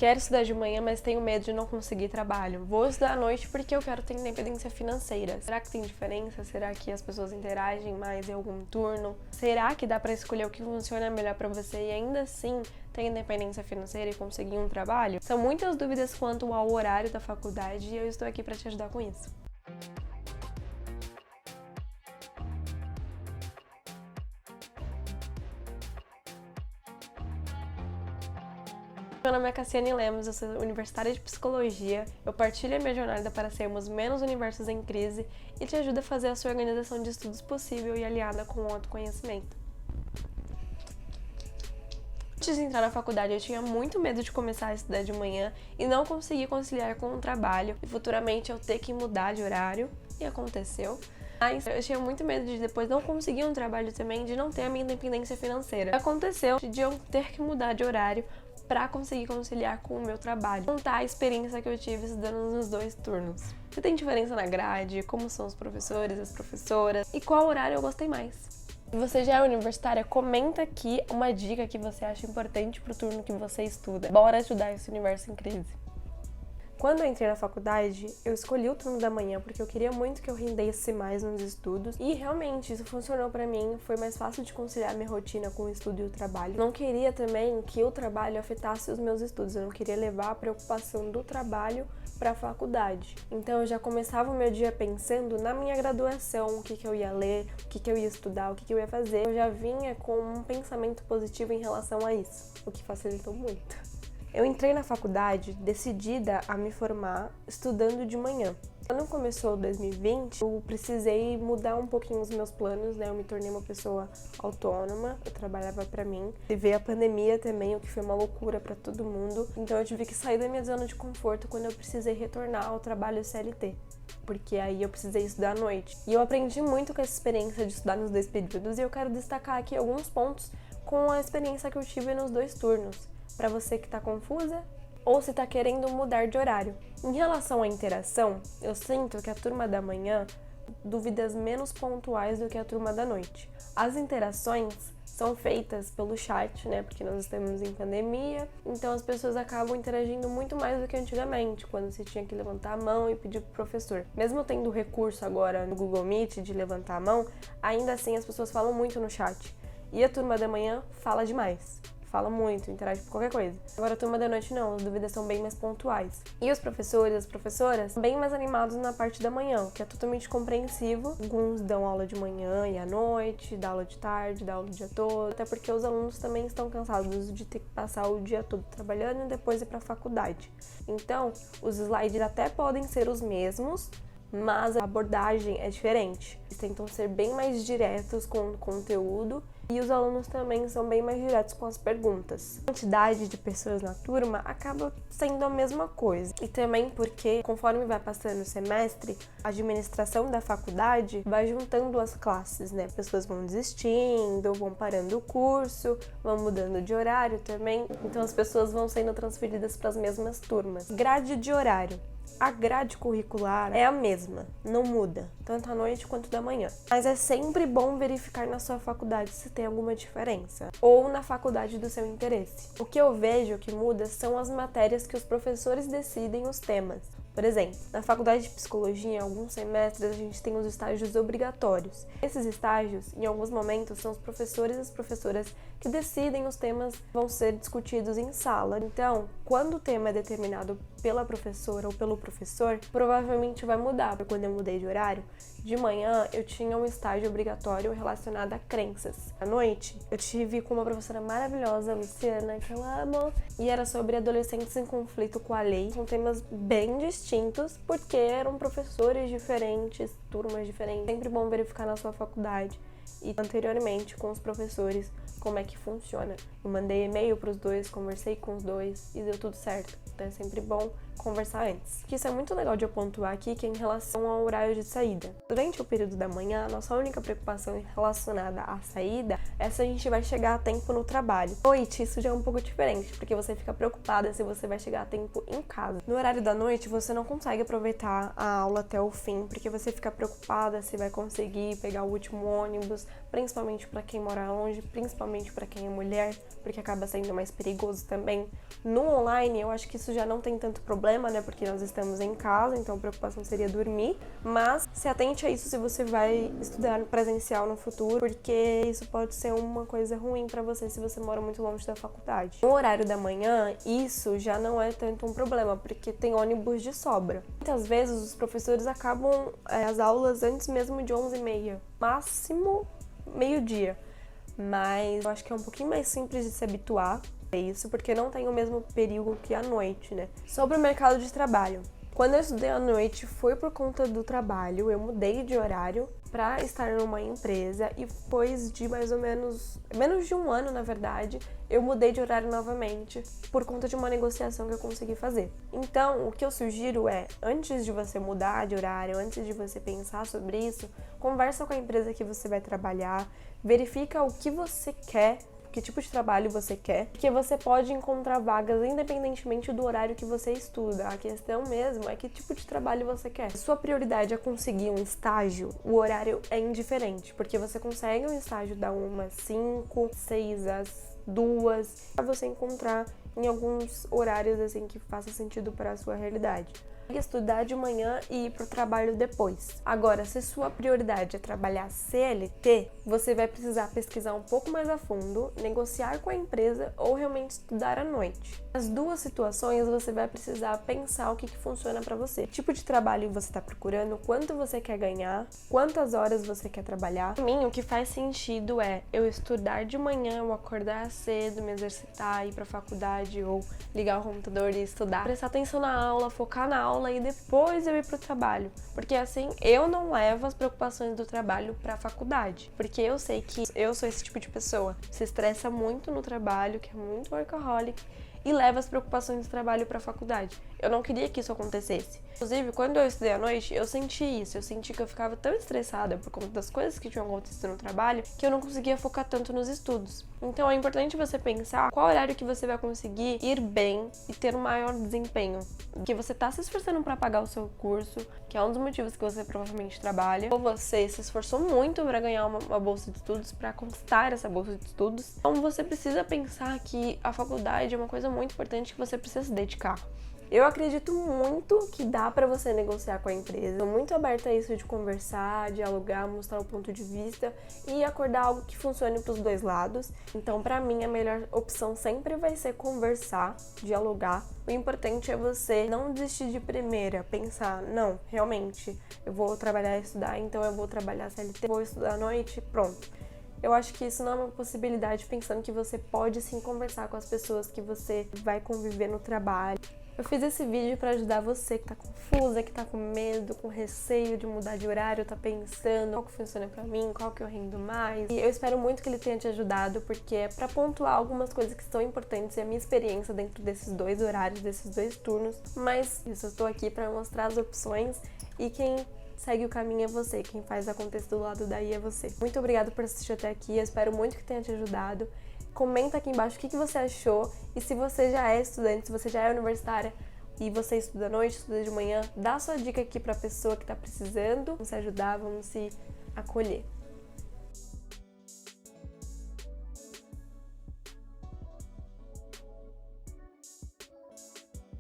Quero estudar de manhã, mas tenho medo de não conseguir trabalho. Vou estudar à noite porque eu quero ter independência financeira. Será que tem diferença? Será que as pessoas interagem mais em algum turno? Será que dá pra escolher o que funciona melhor pra você e ainda assim ter independência financeira e conseguir um trabalho? São muitas dúvidas quanto ao horário da faculdade e eu estou aqui pra te ajudar com isso. Meu nome é Cassiane Lemos, eu sou universitária de Psicologia, eu partilho a minha jornada para sermos menos universos em crise e te ajudo a fazer a sua organização de estudos possível e aliada com o autoconhecimento. Antes de entrar na faculdade, eu tinha muito medo de começar a estudar de manhã e não conseguir conciliar com o trabalho e futuramente eu ter que mudar de horário, e aconteceu. Mas eu tinha muito medo de depois não conseguir um trabalho também, de não ter a minha independência financeira. Aconteceu de eu ter que mudar de horário para conseguir conciliar com o meu trabalho. Contar a experiência que eu tive estudando nos 2 turnos. Se tem diferença na grade, como são os professores, as professoras e qual horário eu gostei mais. Se você já é universitária, comenta aqui uma dica que você acha importante pro turno que você estuda. Bora ajudar esse universo em crise. Quando eu entrei na faculdade, eu escolhi o turno da manhã porque eu queria muito que eu rendesse mais nos estudos e realmente isso funcionou pra mim, foi mais fácil de conciliar minha rotina com o estudo e o trabalho. Não queria também que o trabalho afetasse os meus estudos, eu não queria levar a preocupação do trabalho para a faculdade. Então eu já começava o meu dia pensando na minha graduação, o que eu ia ler, o que eu ia estudar, o que eu ia fazer. Eu já vinha com um pensamento positivo em relação a isso, o que facilitou muito. Eu entrei na faculdade decidida a me formar estudando de manhã. Quando começou 2020, eu precisei mudar um pouquinho os meus planos, né? Eu me tornei uma pessoa autônoma, eu trabalhava pra mim. E veio a pandemia também, o que foi uma loucura pra todo mundo. Então eu tive que sair da minha zona de conforto quando eu precisei retornar ao trabalho CLT. Porque aí eu precisei estudar à noite. E eu aprendi muito com essa experiência de estudar nos 2 períodos e eu quero destacar aqui alguns pontos com a experiência que eu tive nos 2 turnos. Para você que está confusa ou se está querendo mudar de horário. Em relação à interação, eu sinto que a turma da manhã dúvidas menos pontuais do que a turma da noite. As interações são feitas pelo chat, né? Porque nós estamos em pandemia, então as pessoas acabam interagindo muito mais do que antigamente, quando você tinha que levantar a mão e pedir pro professor. Mesmo tendo o recurso agora no Google Meet de levantar a mão, ainda assim as pessoas falam muito no chat. E a turma da manhã fala demais. Fala muito, interage por qualquer coisa. Agora a turma da noite não, as dúvidas são bem mais pontuais. E os professores e as professoras bem mais animados na parte da manhã, o que é totalmente compreensivo. Alguns dão aula de manhã e à noite, dá aula de tarde, dá aula o dia todo, até porque os alunos também estão cansados de ter que passar o dia todo trabalhando e depois ir para a faculdade. Então, os slides até podem ser os mesmos, mas a abordagem é diferente. Eles tentam ser bem mais diretos com o conteúdo e os alunos também são bem mais diretos com as perguntas. A quantidade de pessoas na turma acaba sendo a mesma coisa. E também porque, conforme vai passando o semestre, a administração da faculdade vai juntando as classes, né? Pessoas vão desistindo, vão parando o curso, vão mudando de horário também. Então as pessoas vão sendo transferidas para as mesmas turmas. Grade de horário. A grade curricular é a mesma, não muda, tanto à noite quanto da manhã. Mas é sempre bom verificar na sua faculdade se tem alguma diferença, ou na faculdade do seu interesse. O que eu vejo que muda são as matérias que os professores decidem os temas. Por exemplo, na faculdade de psicologia, em alguns semestres, a gente tem os estágios obrigatórios. Esses estágios, em alguns momentos, são os professores e as professoras que decidem os temas que vão ser discutidos em sala. Então, quando o tema é determinado pela professora ou pelo professor, provavelmente vai mudar. Quando eu mudei de horário, de manhã eu tinha um estágio obrigatório relacionado a crenças. À noite, eu tive com uma professora maravilhosa, Luciana, que eu amo, e era sobre adolescentes em conflito com a lei. São temas bem distintos, porque eram professores diferentes, turmas diferentes. Sempre bom verificar na sua faculdade e anteriormente com os professores como é que funciona. Eu mandei e-mail para os 2, conversei com os 2 e deu tudo certo. Então é sempre bom conversar antes. Que isso é muito legal de eu pontuar aqui, que é em relação ao horário de saída. Durante o período da manhã, a nossa única preocupação relacionada à saída é se a gente vai chegar a tempo no trabalho. À noite, isso já é um pouco diferente, porque você fica preocupada se você vai chegar a tempo em casa. No horário da noite, você não consegue aproveitar a aula até o fim, porque você fica preocupada se vai conseguir pegar o último ônibus, principalmente para quem mora longe, principalmente principalmente para quem é mulher, porque acaba sendo mais perigoso também. No online, eu acho que isso já não tem tanto problema, né, porque nós estamos em casa, então a preocupação seria dormir, mas se atente a isso se você vai estudar presencial no futuro, porque isso pode ser uma coisa ruim para você se você mora muito longe da faculdade. No horário da manhã, isso já não é tanto um problema, porque tem ônibus de sobra. Muitas vezes os professores acabam as aulas antes mesmo de 11h30, máximo meio-dia. Mas eu acho que é um pouquinho mais simples de se habituar a isso, porque não tem o mesmo perigo que à noite, né? Sobre o mercado de trabalho. Quando eu estudei à noite foi por conta do trabalho, eu mudei de horário para estar numa empresa e depois de mais ou menos de um ano, na verdade, eu mudei de horário novamente por conta de uma negociação que eu consegui fazer. Então, o que eu sugiro é, antes de você mudar de horário, antes de você pensar sobre isso, conversa com a empresa que você vai trabalhar, verifica o que você quer, que tipo de trabalho você quer, porque você pode encontrar vagas independentemente do horário que você estuda. A questão mesmo é que tipo de trabalho você quer. Se sua prioridade é conseguir um estágio, o horário é indiferente, porque você consegue um estágio da 1 às 5, 6 às 2, para você encontrar em alguns horários assim que faça sentido para a sua realidade. Estudar de manhã e ir para o trabalho depois. Agora, se sua prioridade é trabalhar CLT, você vai precisar pesquisar um pouco mais a fundo, negociar com a empresa ou realmente estudar à noite. Nas duas situações, você vai precisar pensar o que funciona para você. Que tipo de trabalho você está procurando, quanto você quer ganhar, quantas horas você quer trabalhar. Para mim, o que faz sentido é eu estudar de manhã, eu acordar cedo, me exercitar, ir para a faculdade ou ligar o computador e estudar, prestar atenção na aula, focar na aula e depois eu ir pro trabalho, porque assim eu não levo as preocupações do trabalho pra faculdade, porque eu sei que eu sou esse tipo de pessoa, se estressa muito no trabalho, que é muito workaholic, e leva as preocupações do trabalho para a faculdade. Eu não queria que isso acontecesse. Inclusive, quando eu estudei à noite, eu senti isso. Eu senti que eu ficava tão estressada por conta das coisas que tinham acontecido no trabalho, que eu não conseguia focar tanto nos estudos. Então é importante você pensar qual horário que você vai conseguir ir bem e ter um maior desempenho. Que você tá se esforçando para pagar o seu curso, que é um dos motivos que você provavelmente trabalha, ou você se esforçou muito para ganhar uma bolsa de estudos, para conquistar essa bolsa de estudos. Então você precisa pensar que a faculdade é uma coisa muito importante que você precisa se dedicar. Eu acredito muito que dá pra você negociar com a empresa. Tô muito aberta a isso de conversar, dialogar, mostrar o ponto de vista e acordar algo que funcione pros dois lados. Então, pra mim, a melhor opção sempre vai ser conversar, dialogar. O importante é você não desistir de primeira, pensar, não, realmente, eu vou trabalhar e estudar, então eu vou trabalhar CLT, vou estudar à noite, pronto. Eu acho que isso não é uma possibilidade, pensando que você pode sim conversar com as pessoas que você vai conviver no trabalho. Eu fiz esse vídeo para ajudar você que tá confusa, que tá com medo, com receio de mudar de horário, tá pensando qual que funciona pra mim, qual que eu rendo mais. E eu espero muito que ele tenha te ajudado, porque é pra pontuar algumas coisas que são importantes e a minha experiência dentro desses dois horários, desses dois turnos. Mas isso, eu tô aqui pra mostrar as opções e quem segue o caminho é você, quem faz acontecer do lado daí é você. Muito obrigada por assistir até aqui, eu espero muito que tenha te ajudado. Comenta aqui embaixo o que você achou e se você já é estudante, se você já é universitária e você estuda à noite, estuda de manhã, dá sua dica aqui pra pessoa que tá precisando. Vamos se ajudar, vamos se acolher.